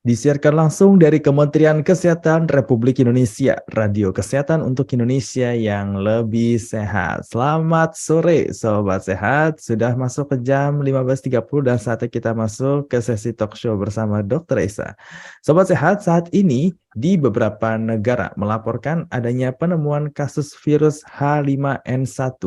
Disiarkan langsung dari Kementerian Kesehatan Republik Indonesia, Radio Kesehatan untuk Indonesia yang lebih sehat. Selamat sore Sobat Sehat, sudah masuk ke jam 15.30 dan saatnya kita masuk ke sesi talk show bersama Dr. Esa. Sobat Sehat, saat ini di beberapa negara melaporkan adanya penemuan kasus virus H5N1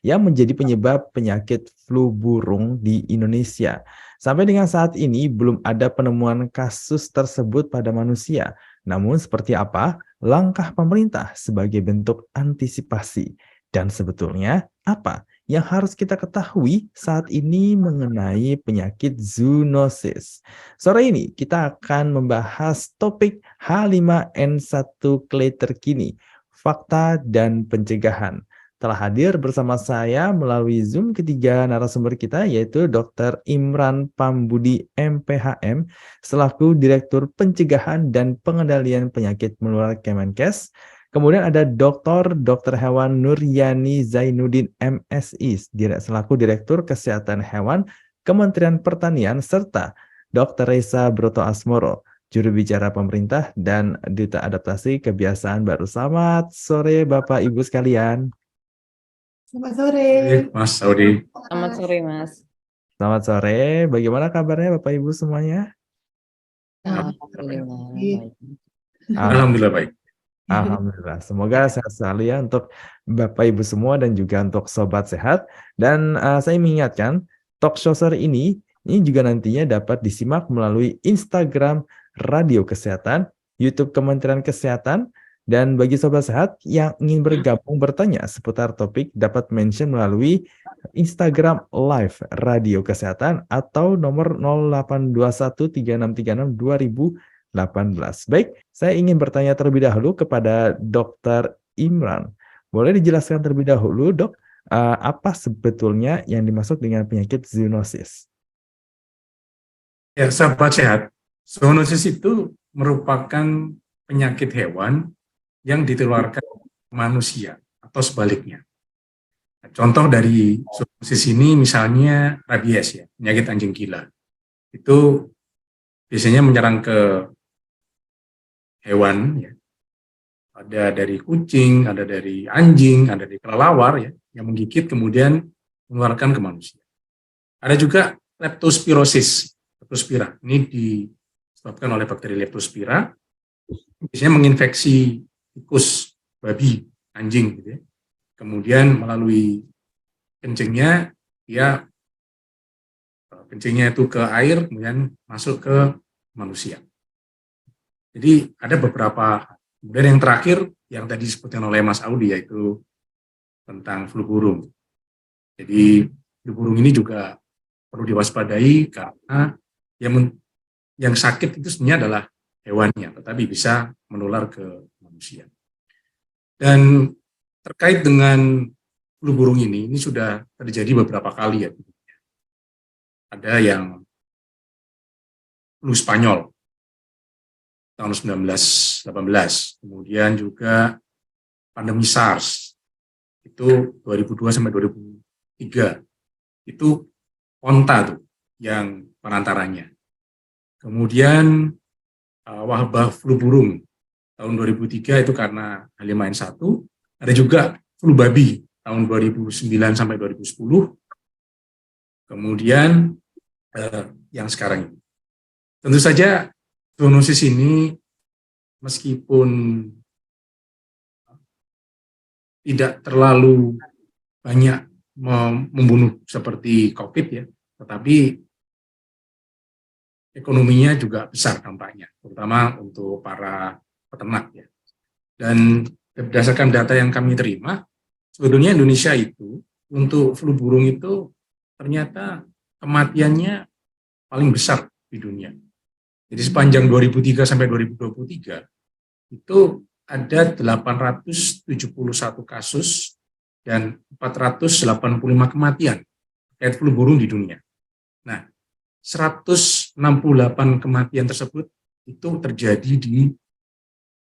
yang menjadi penyebab penyakit flu burung di Indonesia. Sampai dengan saat ini belum ada penemuan kasus tersebut pada manusia. Namun seperti apa langkah pemerintah sebagai bentuk antisipasi? Dan sebetulnya apa yang harus kita ketahui saat ini mengenai penyakit zoonosis? Sore ini kita akan membahas topik H5N1 clade terkini, fakta dan pencegahan. Telah hadir bersama saya melalui Zoom ketiga narasumber kita, yaitu Dr. Imran Pambudi MPHM, selaku Direktur Pencegahan dan Pengendalian Penyakit Menular Kemenkes. Kemudian ada Dr. Hewan Nuryani Zainuddin MSI, selaku Direktur Kesehatan Hewan Kementerian Pertanian, serta Dr. Reza Broto Asmoro, juru bicara pemerintah dan Duta Adaptasi Kebiasaan Baru. Selamat sore Bapak Ibu sekalian. Selamat sore, Mas Saudi. Selamat sore, Mas. Selamat sore, bagaimana kabarnya Bapak Ibu semuanya? Alhamdulillah baik. Alhamdulillah baik. Alhamdulillah, semoga sehat selalu ya untuk Bapak Ibu semua dan juga untuk Sobat Sehat. Dan saya mengingatkan, talk show sore ini juga nantinya dapat disimak melalui Instagram Radio Kesehatan, YouTube Kementerian Kesehatan. Dan bagi Sobat Sehat yang ingin bergabung bertanya seputar topik dapat mention melalui Instagram Live Radio Kesehatan atau nomor 082136362018. Baik, saya ingin bertanya terlebih dahulu kepada Dr. Imran. Boleh dijelaskan terlebih dahulu, Dok, apa sebetulnya yang dimaksud dengan penyakit zoonosis? Ya, sahabat sehat, zoonosis itu merupakan penyakit hewan yang ditularkan manusia atau sebaliknya. Contoh dari zoonosis ini misalnya rabies, ya, penyakit anjing gila. Itu biasanya menyerang ke hewan, ya. Ada dari kucing, ada dari anjing, ada dari kelelawar, ya, yang menggigit kemudian menularkan ke manusia. Ada juga leptospirosis, leptospira. Ini disebabkan oleh bakteri leptospira, biasanya menginfeksi tikus, babi, anjing, gitu ya. Kemudian melalui kencingnya, kencingnya itu ke air, kemudian masuk ke manusia. Jadi ada beberapa. Kemudian yang terakhir, yang tadi disebutkan oleh Mas Audi, yaitu tentang flu burung. Jadi flu burung ini juga perlu diwaspadai karena yang sakit itu sebenarnya adalah hewannya, tetapi bisa menular ke manusia. Dan terkait dengan flu burung ini sudah terjadi beberapa kali, ya. Ada yang flu Spanyol tahun 1918, kemudian juga pandemi SARS itu 2002 sampai 2003, itu onta tuh yang perantaranya. Kemudian wabah flu burung tahun 2003 itu karena H5N1, ada juga flu babi tahun 2009 sampai 2010, kemudian yang sekarang ini. Tentu saja zoonosis ini meskipun tidak terlalu banyak membunuh seperti COVID, ya, tetapi ekonominya juga besar dampaknya, terutama untuk para peternak, ya. Dan berdasarkan data yang kami terima, sebetulnya Indonesia itu untuk flu burung itu ternyata kematiannya paling besar di dunia. Jadi sepanjang 2003 sampai 2023 itu ada 871 kasus dan 485 kematian terkait flu burung di dunia. Nah, 168 kematian tersebut itu terjadi di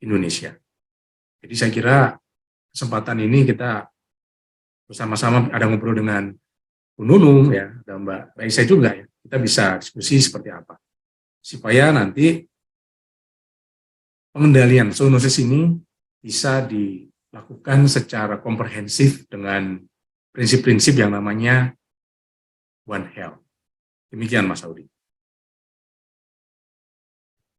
Indonesia. Jadi saya kira kesempatan ini kita bersama-sama ada ngobrol dengan Bu Nunung, ya, dan Mbak Raisa juga, ya. Kita bisa diskusi seperti apa supaya nanti pengendalian zoonosis ini bisa dilakukan secara komprehensif dengan prinsip-prinsip yang namanya One Health. Demikian Mas Audi.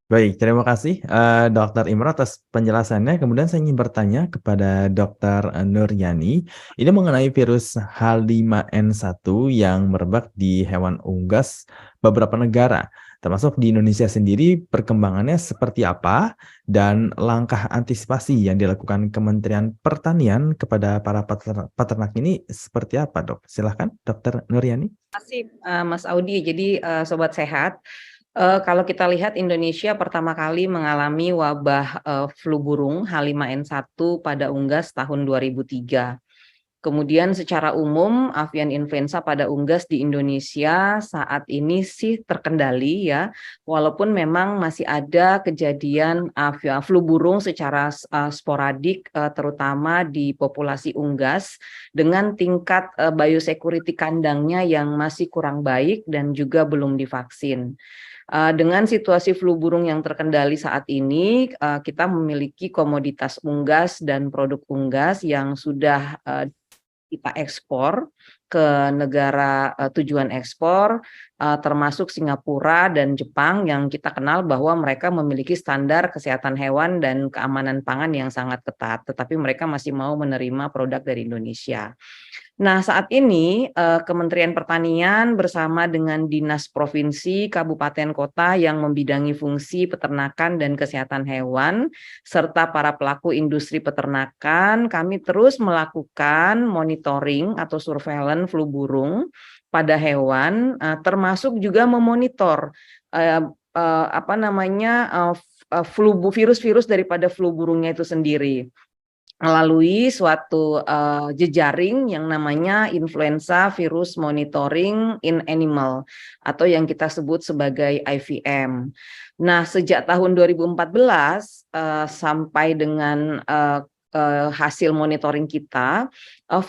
Baik, terima kasih Dr. Imro atas penjelasannya. Kemudian saya ingin bertanya kepada Dr. Nuryani, ini mengenai virus H5N1 yang merebak di hewan unggas beberapa negara, termasuk di Indonesia sendiri. Perkembangannya seperti apa dan langkah antisipasi yang dilakukan Kementerian Pertanian kepada para peternak ini seperti apa, Dok? Silahkan, Dr. Nuryani. Terima kasih Mas Audi. Jadi Sobat Sehat, kalau kita lihat Indonesia pertama kali mengalami wabah flu burung H5N1 pada unggas tahun 2003. Kemudian secara umum avian influenza pada unggas di Indonesia saat ini sih terkendali ya, walaupun memang masih ada kejadian flu burung secara sporadik terutama di populasi unggas dengan tingkat biosecurity kandangnya yang masih kurang baik dan juga belum divaksin. Dengan situasi flu burung yang terkendali saat ini, kita memiliki komoditas unggas dan produk unggas yang sudah kita ekspor ke negara tujuan ekspor, termasuk Singapura dan Jepang yang kita kenal bahwa mereka memiliki standar kesehatan hewan dan keamanan pangan yang sangat ketat, tetapi mereka masih mau menerima produk dari Indonesia. Nah, saat ini Kementerian Pertanian bersama dengan Dinas Provinsi, Kabupaten, Kota yang membidangi fungsi peternakan dan kesehatan hewan, serta para pelaku industri peternakan, kami terus melakukan monitoring atau surveillance flu burung pada hewan, termasuk juga memonitor virus-virus daripada flu burungnya itu sendiri melalui suatu jejaring yang namanya Influenza Virus Monitoring in Animal atau yang kita sebut sebagai IVM. Nah, sejak tahun 2014 sampai dengan hasil monitoring kita,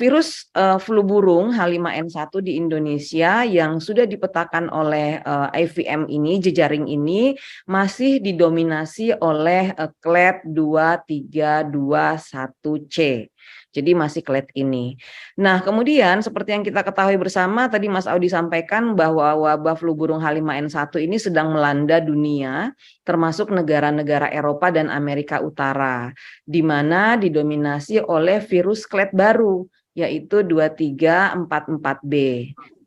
virus flu burung H5N1 di Indonesia yang sudah dipetakan oleh IVM ini, jejaring ini, masih didominasi oleh clade 2321C. Jadi masih clade ini. Nah, kemudian seperti yang kita ketahui bersama, tadi Mas Audi sampaikan bahwa wabah flu burung H5N1 ini sedang melanda dunia, termasuk negara-negara Eropa dan Amerika Utara, di mana didominasi oleh virus clade baru, yaitu 2344B.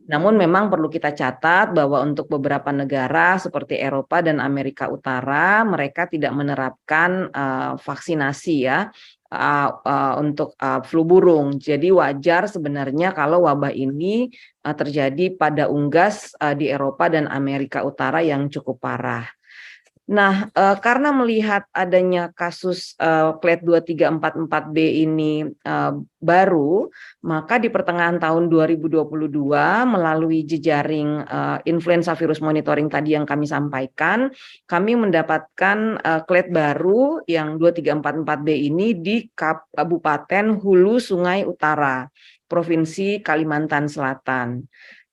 Namun memang perlu kita catat bahwa untuk beberapa negara seperti Eropa dan Amerika Utara, mereka tidak menerapkan vaksinasi ya untuk flu burung. Jadi wajar sebenarnya kalau wabah ini terjadi pada unggas di Eropa dan Amerika Utara yang cukup parah. Nah, karena melihat adanya kasus clade 2344B ini baru, maka di pertengahan tahun 2022 melalui jejaring influenza virus monitoring tadi yang kami sampaikan, kami mendapatkan clade baru yang 2344B ini di Kabupaten Hulu Sungai Utara, Provinsi Kalimantan Selatan.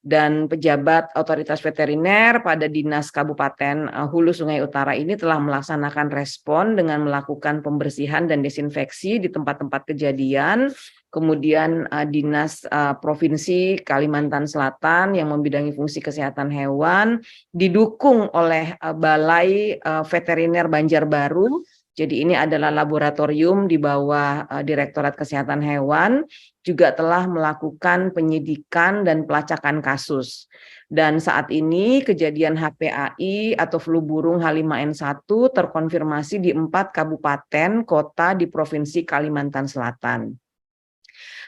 Dan pejabat otoritas veteriner pada Dinas Kabupaten Hulu Sungai Utara ini telah melaksanakan respon dengan melakukan pembersihan dan desinfeksi di tempat-tempat kejadian. Kemudian Dinas Provinsi Kalimantan Selatan yang membidangi fungsi kesehatan hewan didukung oleh Balai Veteriner Banjarbaru. Jadi ini adalah laboratorium di bawah Direktorat Kesehatan Hewan, juga telah melakukan penyidikan dan pelacakan kasus. Dan saat ini kejadian HPAI atau flu burung H5N1 terkonfirmasi di 4 kabupaten kota di Provinsi Kalimantan Selatan.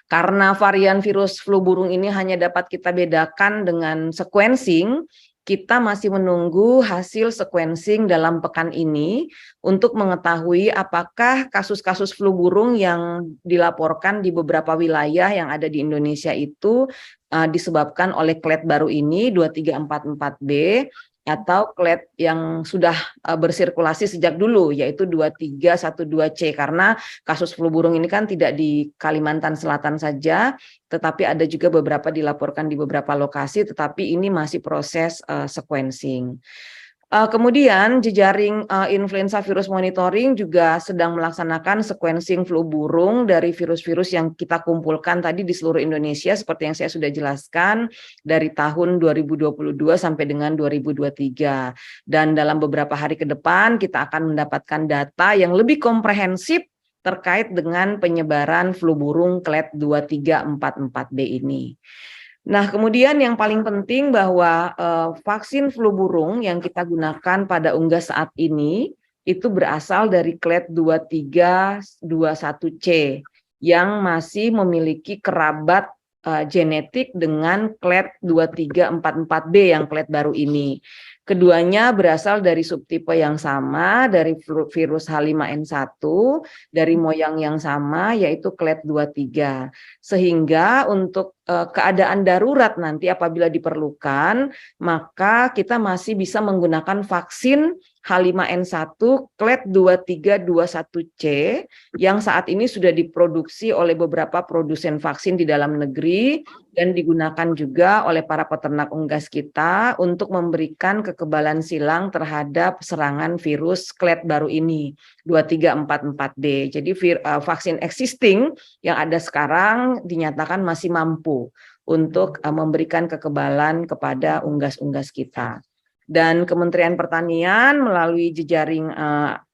Karena varian virus flu burung ini hanya dapat kita bedakan dengan sequencing, kita masih menunggu hasil sequencing dalam pekan ini untuk mengetahui apakah kasus-kasus flu burung yang dilaporkan di beberapa wilayah yang ada di Indonesia itu disebabkan oleh clade baru ini 2344B atau clade yang sudah bersirkulasi sejak dulu yaitu 2312C, karena kasus flu burung ini kan tidak di Kalimantan Selatan saja, tetapi ada juga beberapa dilaporkan di beberapa lokasi, tetapi ini masih proses sequencing. Kemudian jejaring influenza virus monitoring juga sedang melaksanakan sequencing flu burung dari virus-virus yang kita kumpulkan tadi di seluruh Indonesia seperti yang saya sudah jelaskan dari tahun 2022 sampai dengan 2023. Dan dalam beberapa hari ke depan kita akan mendapatkan data yang lebih komprehensif terkait dengan penyebaran flu burung clade 2344B ini. Nah, kemudian yang paling penting bahwa vaksin flu burung yang kita gunakan pada unggas saat ini itu berasal dari clade 2321C yang masih memiliki kerabat genetik dengan clade 2344B yang clade baru ini. Keduanya berasal dari subtipe yang sama, dari virus H5N1, dari moyang yang sama, yaitu clade 23. Sehingga untuk keadaan darurat nanti apabila diperlukan, maka kita masih bisa menggunakan vaksin H5N1 clade 2321C yang saat ini sudah diproduksi oleh beberapa produsen vaksin di dalam negeri dan digunakan juga oleh para peternak unggas kita untuk memberikan kekebalan silang terhadap serangan virus clade baru ini 2344B. Jadi vaksin existing yang ada sekarang dinyatakan masih mampu untuk memberikan kekebalan kepada unggas-unggas kita. Dan Kementerian Pertanian melalui jejaring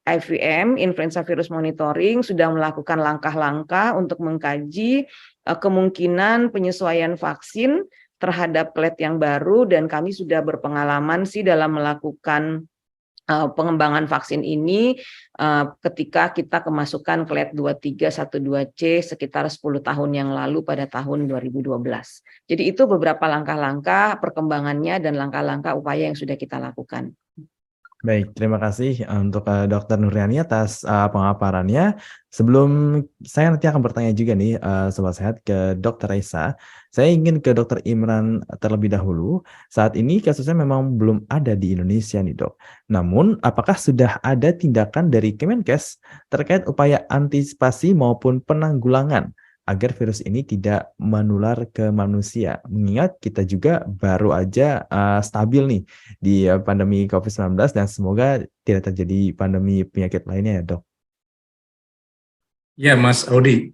IVM, Influenza Virus Monitoring, sudah melakukan langkah-langkah untuk mengkaji kemungkinan penyesuaian vaksin terhadap clade yang baru, dan kami sudah berpengalaman sih dalam melakukan pengembangan vaksin ini ketika kita kemasukan clade 2312C sekitar 10 tahun yang lalu pada tahun 2012. Jadi itu beberapa langkah-langkah perkembangannya dan langkah-langkah upaya yang sudah kita lakukan. Baik, terima kasih untuk Dr. Nuriani atas pemaparannya. Sebelum saya nanti akan bertanya juga nih, Sobat Sehat, ke Dr. Raisa, saya ingin ke Dr. Imran terlebih dahulu. Saat ini kasusnya memang belum ada di Indonesia nih, Dok. Namun, apakah sudah ada tindakan dari Kemenkes terkait upaya antisipasi maupun penanggulangan agar virus ini tidak menular ke manusia? Mengingat kita juga baru aja stabil nih di pandemi COVID-19 dan semoga tidak terjadi pandemi penyakit lainnya ya, Dok. Ya, Mas Audi.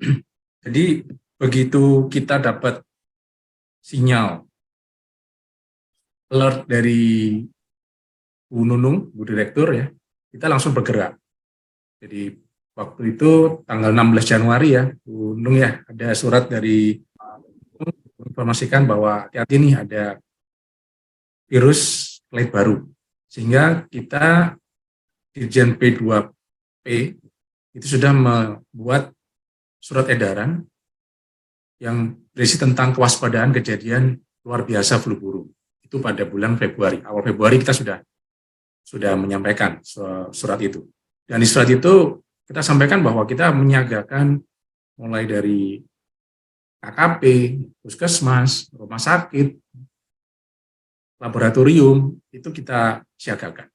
Jadi begitu kita dapat sinyal alert dari Bu Nunung, Bu Direktur ya, kita langsung bergerak. Jadi waktu itu tanggal 16 Januari ya, Bu Nung ya, ada surat dari informasikan bahwa hati-hati nih ada virus clade baru. Sehingga kita Dirjen P2P itu sudah membuat surat edaran yang berisi tentang kewaspadaan kejadian luar biasa flu burung. Itu pada bulan Februari. Awal Februari kita sudah menyampaikan surat itu. Dan di surat itu kita sampaikan bahwa kita menyiagakan mulai dari KKP, puskesmas, rumah sakit, laboratorium, itu kita siagakan.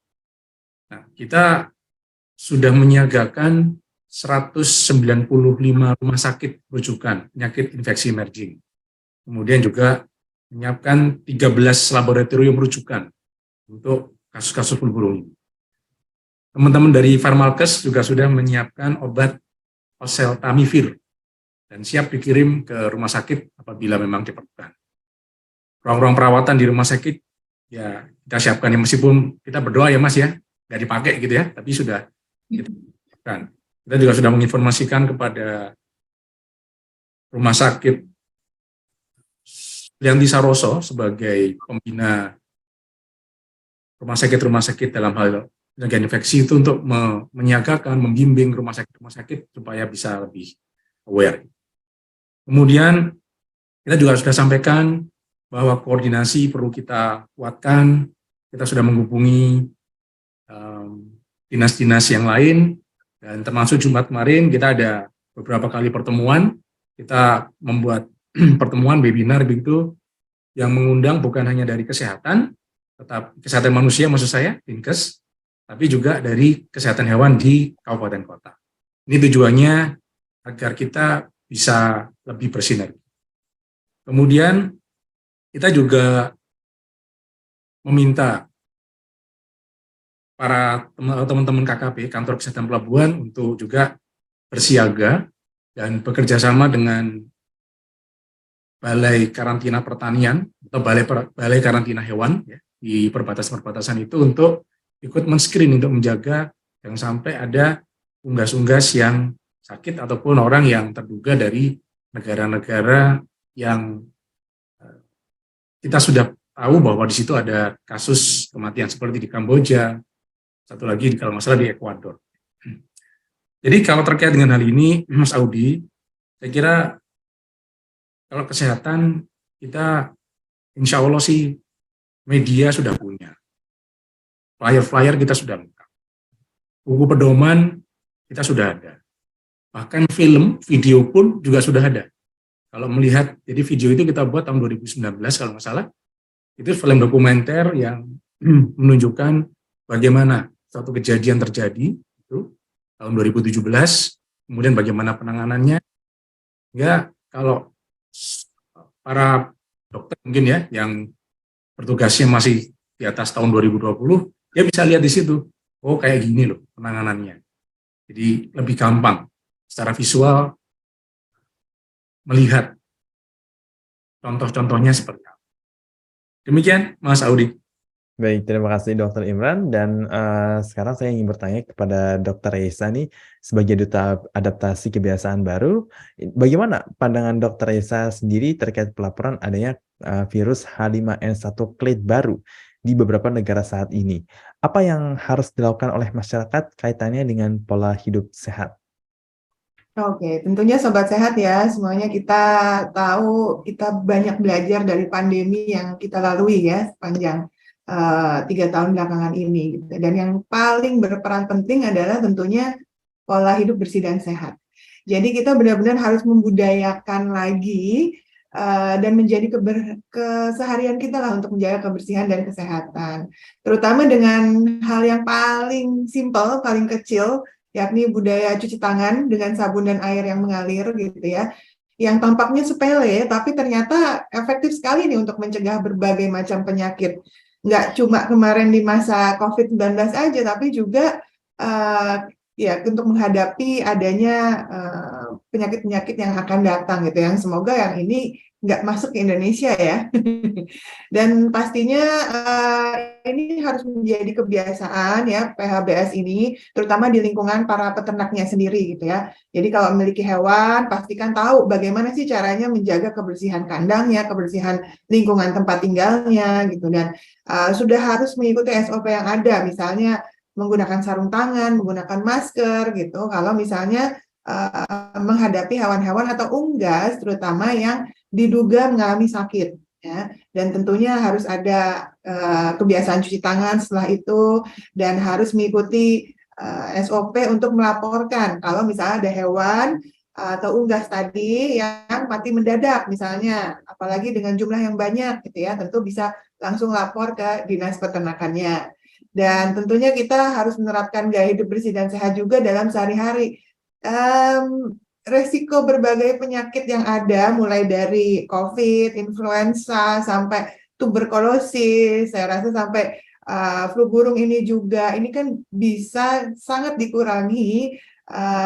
Nah, kita sudah menyiagakan 195 rumah sakit rujukan penyakit infeksi emerging. Kemudian juga menyiapkan 13 laboratorium rujukan untuk kasus-kasus flu burung ini. Teman-teman dari Farmalkes juga sudah menyiapkan obat oseltamivir dan siap dikirim ke rumah sakit apabila memang diperlukan. Ruang-ruang perawatan di rumah sakit ya kita siapkan ya, meskipun kita berdoa ya Mas ya, nggak dipakai gitu ya, tapi sudah kita siapkan. Kita juga sudah menginformasikan kepada rumah sakit Lianti Saroso sebagai pembina rumah sakit dalam hal pencegahan infeksi itu untuk menyiagakan, membimbing rumah sakit supaya bisa lebih aware. Kemudian kita juga sudah sampaikan bahwa koordinasi perlu kita kuatkan. Kita sudah menghubungi dinas-dinas yang lain, dan termasuk Jumat kemarin kita ada beberapa kali pertemuan. Kita membuat pertemuan webinar begitu yang mengundang bukan hanya dari kesehatan, tetap kesehatan manusia maksud saya, Dinkes, tapi juga dari kesehatan hewan di kabupaten kota. Ini tujuannya agar kita bisa lebih bersinergi. Kemudian kita juga meminta para teman-teman KKP, Kantor Kesehatan Pelabuhan, untuk juga bersiaga dan bekerja sama dengan Balai Karantina Pertanian atau Balai Karantina Hewan ya, di perbatasan-perbatasan itu untuk ikut men-screen untuk menjaga jangan sampai ada unggas-unggas yang sakit ataupun orang yang terduga dari negara-negara yang kita sudah tahu bahwa di situ ada kasus kematian seperti di Kamboja, satu lagi kalau nggak salah di Ekuador. Jadi kalau terkait dengan hal ini, Mas Audi, saya kira kalau kesehatan kita insya Allah sih media sudah punya, flyer-flyer kita sudah lengkap, buku pedoman kita sudah ada, bahkan film, video pun juga sudah ada. Kalau melihat, jadi video itu kita buat tahun 2019 kalau nggak salah, itu film dokumenter yang menunjukkan bagaimana suatu kejadian terjadi itu tahun 2017, kemudian bagaimana penanganannya. Ya, kalau para dokter mungkin ya yang bertugasnya masih di atas tahun 2020, dia bisa lihat di situ, oh kayak gini loh penanganannya. Jadi lebih gampang secara visual melihat contoh-contohnya seperti apa. Demikian Mas Audi. Baik, terima kasih Dr. Imran. Dan sekarang saya ingin bertanya kepada Dr. Reza nih, sebagai Duta Adaptasi Kebiasaan Baru, bagaimana pandangan Dr. Reza sendiri terkait pelaporan adanya virus H5N1 clade baru di beberapa negara saat ini? Apa yang harus dilakukan oleh masyarakat kaitannya dengan pola hidup sehat? Oke, tentunya Sobat Sehat ya, semuanya kita tahu kita banyak belajar dari pandemi yang kita lalui ya sepanjang 3 tahun belakangan ini. Gitu. Dan yang paling berperan penting adalah tentunya pola hidup bersih dan sehat. Jadi kita benar-benar harus membudayakan lagi dan menjadi keseharian kita lah untuk menjaga kebersihan dan kesehatan. Terutama dengan hal yang paling simpel, paling kecil, yakni budaya cuci tangan dengan sabun dan air yang mengalir gitu ya. Yang tampaknya sepele, tapi ternyata efektif sekali nih untuk mencegah berbagai macam penyakit. Nggak cuma kemarin di masa COVID-19 aja, tapi juga ya untuk menghadapi adanya penyakit-penyakit yang akan datang gitu. Yang semoga yang ini nggak masuk ke Indonesia ya. Dan pastinya ini harus menjadi kebiasaan ya PHBS ini, terutama di lingkungan para peternaknya sendiri gitu ya. Jadi kalau memiliki hewan, pastikan tahu bagaimana sih caranya menjaga kebersihan kandangnya, kebersihan lingkungan tempat tinggalnya gitu. Dan sudah harus mengikuti SOP yang ada, misalnya menggunakan sarung tangan, menggunakan masker gitu. Kalau misalnya menghadapi hewan-hewan atau unggas, terutama yang diduga mengalami sakit, ya. Dan tentunya harus ada kebiasaan cuci tangan setelah itu, dan harus mengikuti SOP untuk melaporkan kalau misalnya ada hewan atau unggas tadi yang mati mendadak, misalnya, apalagi dengan jumlah yang banyak, gitu ya, tentu bisa langsung lapor ke dinas peternakannya. Dan tentunya kita harus menerapkan gaya hidup bersih dan sehat juga dalam sehari-hari. Resiko berbagai penyakit yang ada, mulai dari COVID, influenza, sampai tuberkulosis, saya rasa sampai flu burung ini juga, ini kan bisa sangat dikurangi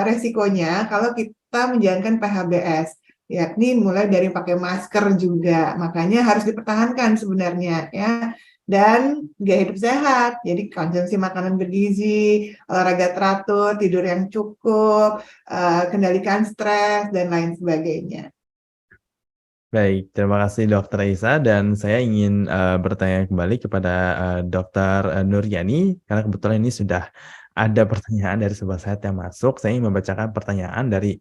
resikonya kalau kita menjalankan PHBS, yakni mulai dari pakai masker juga, makanya harus dipertahankan sebenarnya ya. Dan gaya hidup sehat, jadi konsumsi makanan bergizi, olahraga teratur, tidur yang cukup, kendalikan stres, dan lain sebagainya. Baik, terima kasih Dr. Isa, dan saya ingin bertanya kembali kepada Dr. Nuryani, karena kebetulan ini sudah ada pertanyaan dari Sobat Sehat yang masuk. Saya ingin membacakan pertanyaan dari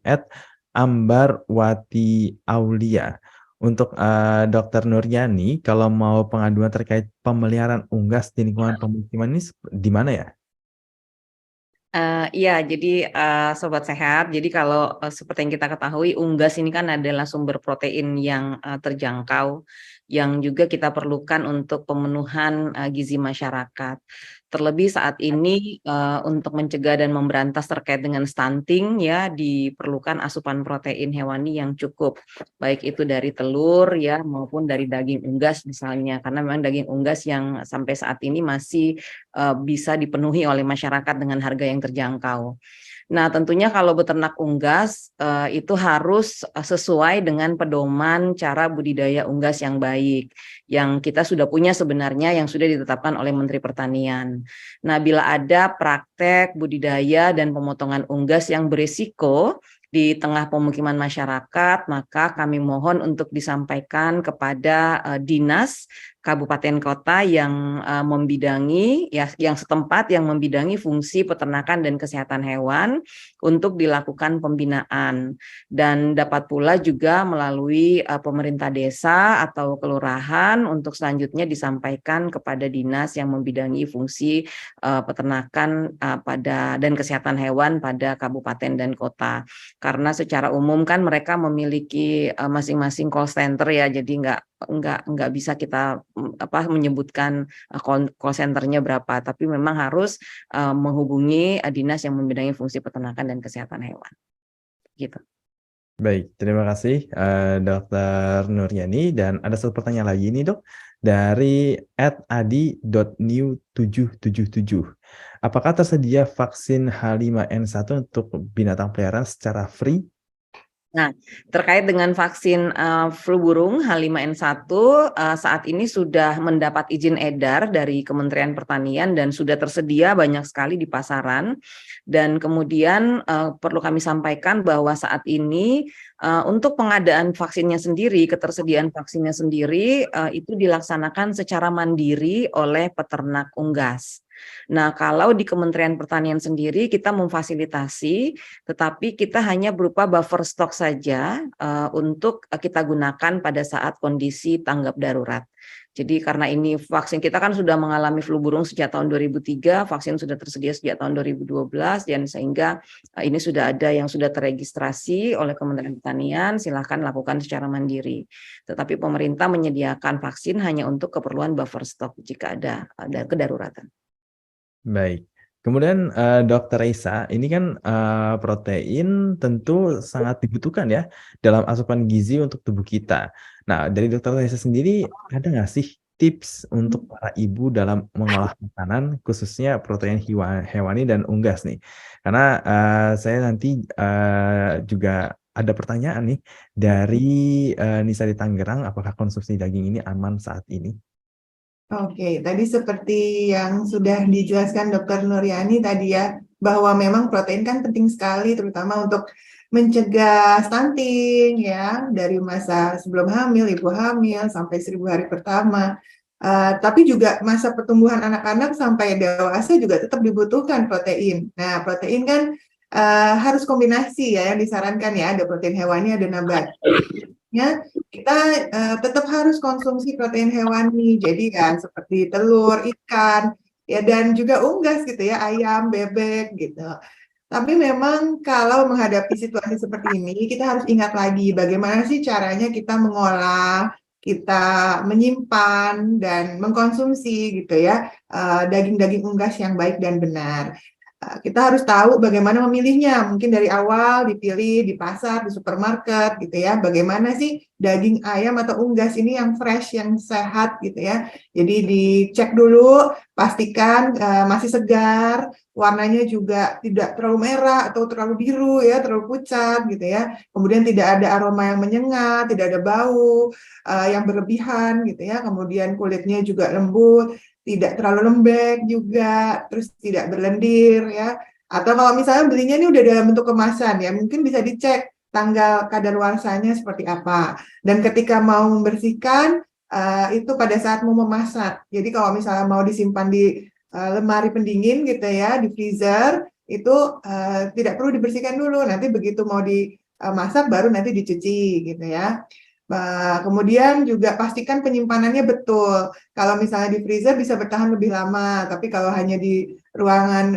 @ambarwati Aulia. Untuk Dr. Nuryani, kalau mau pengaduan terkait pemeliharaan unggas di lingkungan pemukiman ini di mana ya? Iya, jadi Sobat Sehat, jadi kalau seperti yang kita ketahui, unggas ini kan adalah sumber protein yang terjangkau, yang juga kita perlukan untuk pemenuhan gizi masyarakat. Terlebih saat ini untuk mencegah dan memberantas terkait dengan stunting ya diperlukan asupan protein hewani yang cukup, baik itu dari telur ya maupun dari daging unggas misalnya, karena memang daging unggas yang sampai saat ini masih bisa dipenuhi oleh masyarakat dengan harga yang terjangkau. Nah, tentunya kalau beternak unggas itu harus sesuai dengan pedoman cara budidaya unggas yang baik, yang kita sudah punya sebenarnya yang sudah ditetapkan oleh Menteri Pertanian. Nah, bila ada praktek budidaya dan pemotongan unggas yang berisiko di tengah pemukiman masyarakat, maka kami mohon untuk disampaikan kepada dinas kabupaten kota yang membidangi ya yang setempat yang membidangi fungsi peternakan dan kesehatan hewan untuk dilakukan pembinaan, dan dapat pula juga melalui pemerintah desa atau kelurahan untuk selanjutnya disampaikan kepada dinas yang membidangi fungsi peternakan dan kesehatan hewan pada kabupaten dan kota. Karena secara umum kan mereka memiliki masing-masing call center ya, jadi nggak bisa kita menyebutkan call centernya berapa, tapi memang harus menghubungi dinas yang membidangi fungsi peternakan dan kesehatan hewan. Gitu. Baik, terima kasih Dr. Nuryani, dan ada satu pertanyaan lagi nih Dok dari @adi.new777. Apakah tersedia vaksin H5N1 untuk binatang peliharaan secara free? Nah, terkait dengan vaksin flu burung H5N1 saat ini sudah mendapat izin edar dari Kementerian Pertanian dan sudah tersedia banyak sekali di pasaran. Dan kemudian perlu kami sampaikan bahwa saat ini untuk pengadaan vaksinnya sendiri, ketersediaan vaksinnya sendiri itu dilaksanakan secara mandiri oleh peternak unggas. Nah, kalau di Kementerian Pertanian sendiri kita memfasilitasi, tetapi kita hanya berupa buffer stok saja untuk kita gunakan pada saat kondisi tanggap darurat. Jadi karena ini vaksin kita kan sudah mengalami flu burung sejak tahun 2003, vaksin sudah tersedia sejak tahun 2012, dan sehingga ini sudah ada yang sudah teregistrasi oleh Kementerian Pertanian, silakan lakukan secara mandiri. Tetapi pemerintah menyediakan vaksin hanya untuk keperluan buffer stok jika ada kedaruratan. Baik. Kemudian Dr. Reisa, ini kan protein tentu sangat dibutuhkan ya dalam asupan gizi untuk tubuh kita. Nah, dari Dr. Reisa sendiri ada nggak sih tips untuk para ibu dalam mengolah makanan, khususnya protein hewani dan unggas nih? Karena saya nanti juga ada pertanyaan nih dari Nisa di Tangerang, apakah konsumsi daging ini aman saat ini? Oke, tadi seperti yang sudah dijelaskan Dr. Nuryani tadi ya, bahwa memang protein kan penting sekali, terutama untuk mencegah stunting ya, dari masa sebelum hamil, ibu hamil, sampai 1000 hari pertama. Tapi juga masa pertumbuhan anak-anak sampai dewasa juga tetap dibutuhkan protein. Nah, protein kan harus kombinasi ya, yang disarankan ya, ada protein hewani, ada nabati. Ya, kita tetap harus konsumsi protein hewani, jadi kan seperti telur, ikan, ya, dan juga unggas gitu ya, ayam, bebek gitu. Tapi memang kalau menghadapi situasi seperti ini, kita harus ingat lagi bagaimana sih caranya kita mengolah, kita menyimpan dan mengkonsumsi gitu ya daging-daging unggas yang baik dan benar. Kita harus tahu bagaimana memilihnya, mungkin dari awal dipilih di pasar, di supermarket gitu ya, bagaimana sih daging ayam atau unggas ini yang fresh, yang sehat gitu ya. Jadi dicek dulu, pastikan masih segar, warnanya juga tidak terlalu merah atau terlalu biru ya, terlalu pucat gitu ya. Kemudian tidak ada aroma yang menyengat, tidak ada bau yang berlebihan gitu ya. Kemudian kulitnya juga lembut, tidak terlalu lembek juga, terus tidak berlendir ya. Atau kalau misalnya belinya ini udah dalam bentuk kemasan ya, mungkin bisa dicek tanggal kadaluarsanya seperti apa. Dan ketika mau membersihkan itu pada saat mau memasak. Jadi kalau misalnya mau disimpan di lemari pendingin gitu ya, di freezer, itu tidak perlu dibersihkan dulu. Nanti begitu mau dimasak baru nanti dicuci gitu ya. Kemudian juga pastikan penyimpanannya betul. Kalau misalnya di freezer bisa bertahan lebih lama, tapi kalau hanya di ruangan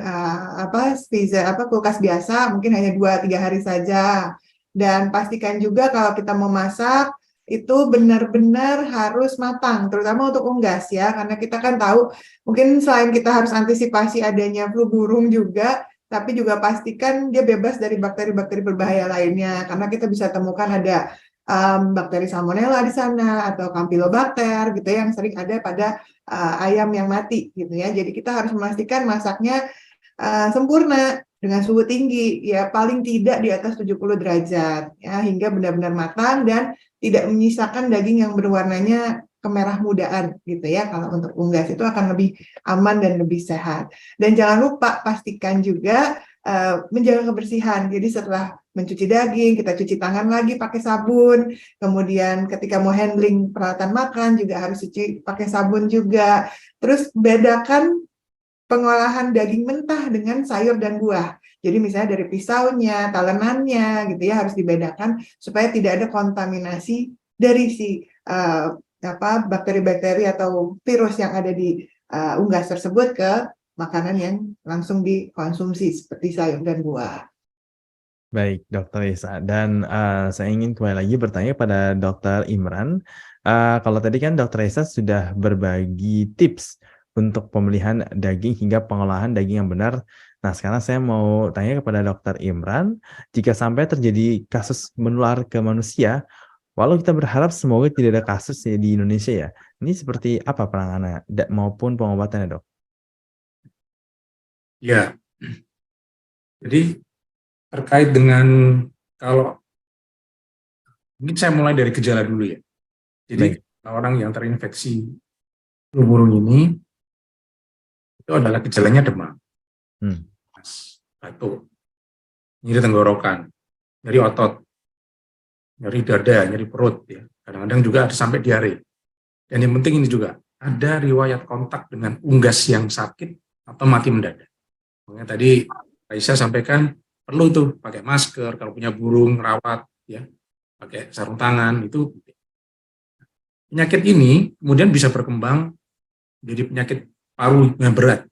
freezer kulkas biasa mungkin hanya 2-3 hari saja. Dan pastikan juga kalau kita mau masak itu benar-benar harus matang, terutama untuk unggas ya, karena kita kan tahu mungkin selain kita harus antisipasi adanya flu burung juga, tapi juga pastikan dia bebas dari bakteri-bakteri berbahaya lainnya, karena kita bisa temukan ada bakteri salmonella di sana atau campylobacter gitu ya, yang sering ada pada ayam yang mati gitu ya. Jadi kita harus memastikan masaknya sempurna dengan suhu tinggi ya, paling tidak di atas 70 derajat ya, hingga benar-benar matang dan tidak menyisakan daging yang berwarnanya kemerah mudaan gitu ya. Kalau untuk unggas itu akan lebih aman dan lebih sehat. Dan jangan lupa pastikan juga menjaga kebersihan. Jadi setelah mencuci daging, kita cuci tangan lagi pakai sabun. Kemudian ketika mau handling peralatan makan juga harus cuci pakai sabun juga. Terus bedakan pengolahan daging mentah dengan sayur dan buah. Jadi misalnya dari pisaunya, talenannya gitu ya, harus dibedakan supaya tidak ada kontaminasi dari si bakteri-bakteri atau virus yang ada di unggas tersebut ke makanan yang langsung dikonsumsi seperti sayur dan buah. Baik, Dokter Isa. Dan saya ingin kembali lagi bertanya pada Dokter Imran. Kalau tadi kan Dokter Isa sudah berbagi tips untuk pemilihan daging hingga pengolahan daging yang benar. Nah, sekarang saya mau tanya kepada Dokter Imran, jika sampai terjadi kasus menular ke manusia, walau kita berharap semoga tidak ada kasus ya di Indonesia ya. Ini seperti apa penanganannya maupun pengobatannya, Dok? Ya, jadi terkait dengan, kalau mungkin saya mulai dari gejala dulu ya. Jadi orang yang terinfeksi flu burung ini itu adalah gejalanya demam, batuk, nyeri tenggorokan, nyeri otot, nyeri dada, nyeri perut, ya. Kadang-kadang juga ada sampai diare. Dan yang penting ini juga ada riwayat kontak dengan unggas yang sakit atau mati mendadak. Makanya tadi Aisyah sampaikan perlu tuh pakai masker kalau punya burung rawat, ya, pakai sarung tangan itu. Penyakit ini kemudian bisa berkembang menjadi penyakit paru yang berat.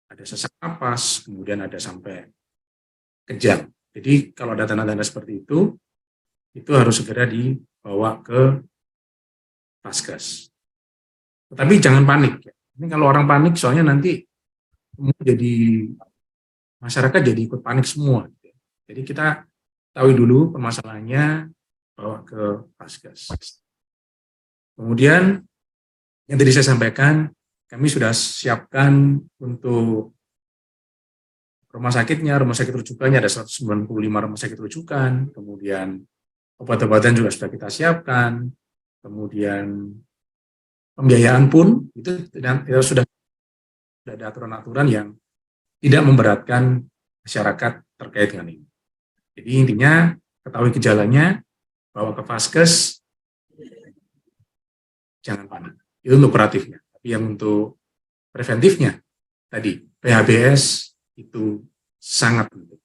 Ada sesak napas, kemudian ada sampai kejang. Jadi kalau ada tanda-tanda seperti itu harus segera dibawa ke Vaskes. Tetapi jangan panik. Ini kalau orang panik, soalnya nanti jadi masyarakat jadi ikut panik semua. Jadi kita tahu dulu permasalahannya, bawa ke Vaskes. Kemudian yang tadi saya sampaikan, kami sudah siapkan untuk rumah sakitnya, rumah sakit rujukannya ada 195 rumah sakit rujukan, kemudian obat-obatan juga sudah kita siapkan, kemudian pembiayaan pun itu sudah ada aturan-aturan yang tidak memberatkan masyarakat terkait dengan ini. Jadi intinya ketahui gejalanya, bawa ke Vaskes, jangan panik. Itu untuk kuratifnya. Tapi yang untuk preventifnya tadi PHBS itu sangat penting.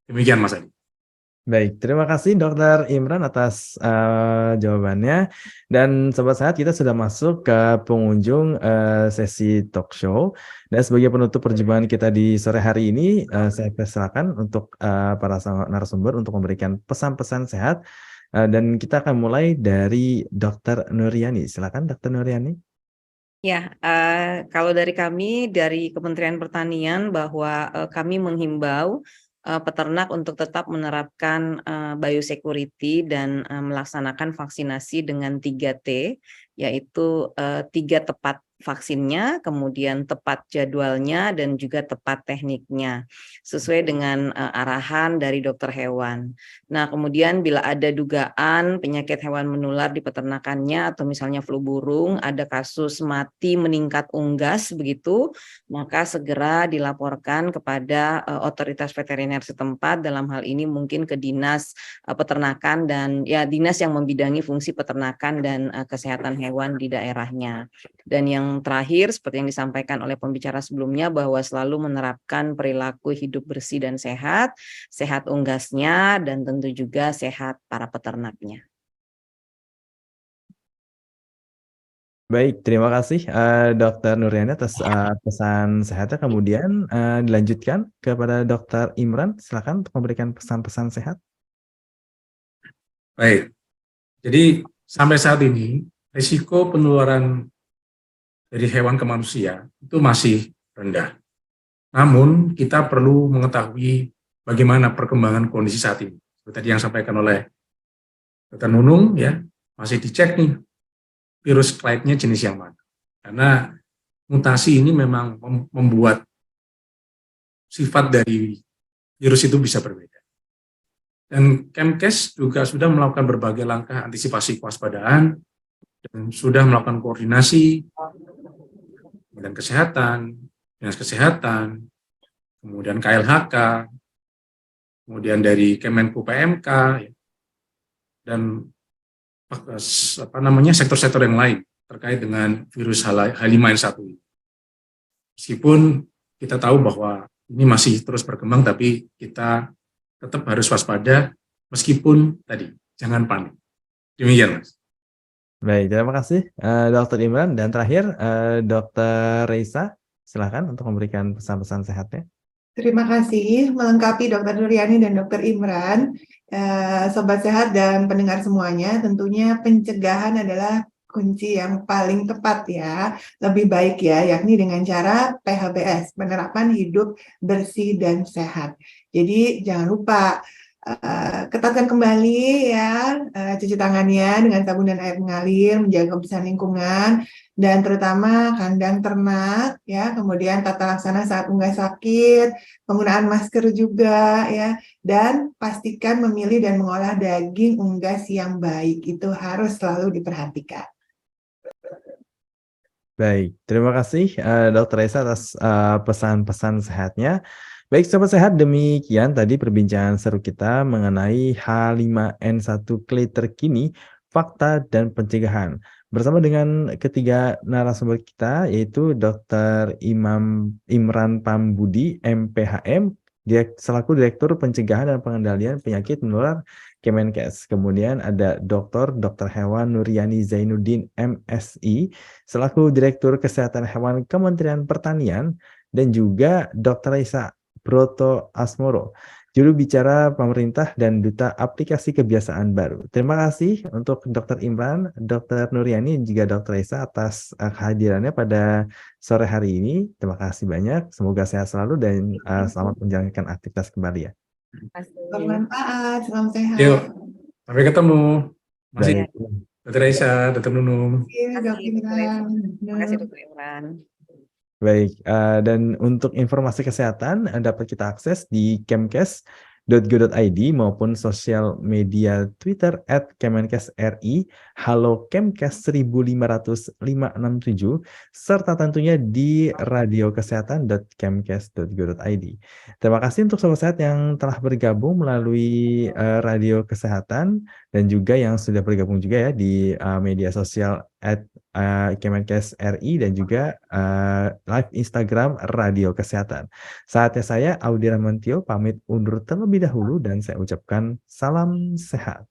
Demikian Mas Adi. Baik, terima kasih Dokter Imran atas jawabannya. Dan Sobat Sehat, kita sudah masuk ke pengunjung sesi talk show. Dan sebagai penutup perjumpaan kita di sore hari ini, saya persilakan untuk para narasumber untuk memberikan pesan-pesan sehat. Dan kita akan mulai dari Dokter Nuryani. Silakan Dokter Nuryani. Ya, kalau dari kami dari Kementerian Pertanian bahwa kami menghimbau peternak untuk tetap menerapkan biosecurity dan melaksanakan vaksinasi dengan 3T, yaitu 3 tepat vaksinnya, kemudian tepat jadwalnya, dan juga tepat tekniknya, sesuai dengan arahan dari dokter hewan. Nah, kemudian bila ada dugaan penyakit hewan menular di peternakannya, atau misalnya flu burung, ada kasus mati meningkat unggas begitu, maka segera dilaporkan kepada otoritas veteriner setempat, dalam hal ini mungkin ke dinas peternakan dan ya dinas yang membidangi fungsi peternakan dan kesehatan hewan di daerahnya. Dan yang terakhir seperti yang disampaikan oleh pembicara sebelumnya, bahwa selalu menerapkan perilaku hidup bersih dan sehat, sehat unggasnya dan tentu juga sehat para peternaknya. Baik, terima kasih Dokter Nuryani atas pesan sehatnya. Kemudian dilanjutkan kepada Dokter Imran, silakan untuk memberikan pesan-pesan sehat. Baik, jadi sampai saat ini risiko penularan dari hewan ke manusia itu masih rendah. Namun kita perlu mengetahui bagaimana perkembangan kondisi saat ini. Seperti tadi yang disampaikan oleh Dr. Nunung, ya, masih dicek nih virus clade-nya jenis yang mana. Karena mutasi ini memang membuat sifat dari virus itu bisa berbeda. Dan Kemkes juga sudah melakukan berbagai langkah antisipasi kewaspadaan dan sudah melakukan koordinasi dengan kesehatan, dinas kesehatan, kemudian KLHK, kemudian dari Kemenku PMK, dan sektor-sektor yang lain terkait dengan virus H5N1 ini. Meskipun kita tahu bahwa ini masih terus berkembang, tapi kita tetap harus waspada meskipun tadi jangan panik. Demikian, Mas. Baik, terima kasih Dr. Imran. Dan terakhir Dr. Reisa, silakan untuk memberikan pesan-pesan sehatnya. Terima kasih melengkapi Dr. Nuryani dan Dr. Imran. Sobat Sehat dan pendengar semuanya, tentunya pencegahan adalah kunci yang paling tepat ya, lebih baik ya, yakni dengan cara PHBS, penerapan hidup bersih dan sehat. Jadi jangan lupa ketatkan kembali ya, cuci tangannya dengan sabun dan air mengalir, menjaga kebersihan lingkungan, dan terutama kandang ternak ya, kemudian tata laksana saat unggas sakit, penggunaan masker juga ya, dan pastikan memilih dan mengolah daging unggas yang baik, itu harus selalu diperhatikan. Baik, terima kasih Dr. Reisa atas pesan-pesan sehatnya. Baik, Sobat Sehat, demikian tadi perbincangan seru kita mengenai H5N1 clade terkini, fakta dan pencegahan. Bersama dengan ketiga narasumber kita, yaitu Dr. Imran Pambudi, MPHM, selaku Direktur Pencegahan dan Pengendalian Penyakit Menular Kemenkes. Kemudian ada Dr. Hewan Nuryani Zainuddin, MSI, selaku Direktur Kesehatan Hewan Kementerian Pertanian, dan juga Dr. Reisa Broto Asmoro, juru bicara pemerintah dan duta aplikasi kebiasaan baru. Terima kasih untuk Dr. Imran, Dr. Nuryani, dan juga Dr. Reisa atas kehadirannya pada sore hari ini. Terima kasih banyak. Semoga sehat selalu dan selamat menjalankan aktivitas kembali ya. Bermanfaat, salam sehat. Yuk, sampai ketemu. Masih Baik. Dr. Reisa, Dr. Nunung. Terima kasih Dr. Imran. Baik, dan untuk informasi kesehatan dapat kita akses di kemkes.go.id maupun sosial media Twitter @kemenkesri, halo Kemkes 1566567, serta tentunya di radiokesehatan.kemkes.go.id. Terima kasih untuk sobat sehat yang telah bergabung melalui Radio Kesehatan dan juga yang sudah bergabung juga ya di media sosial Kemenkes RI dan juga live Instagram Radio Kesehatan. Saatnya saya Audi Rahmantio pamit undur terlebih dahulu dan saya ucapkan salam sehat.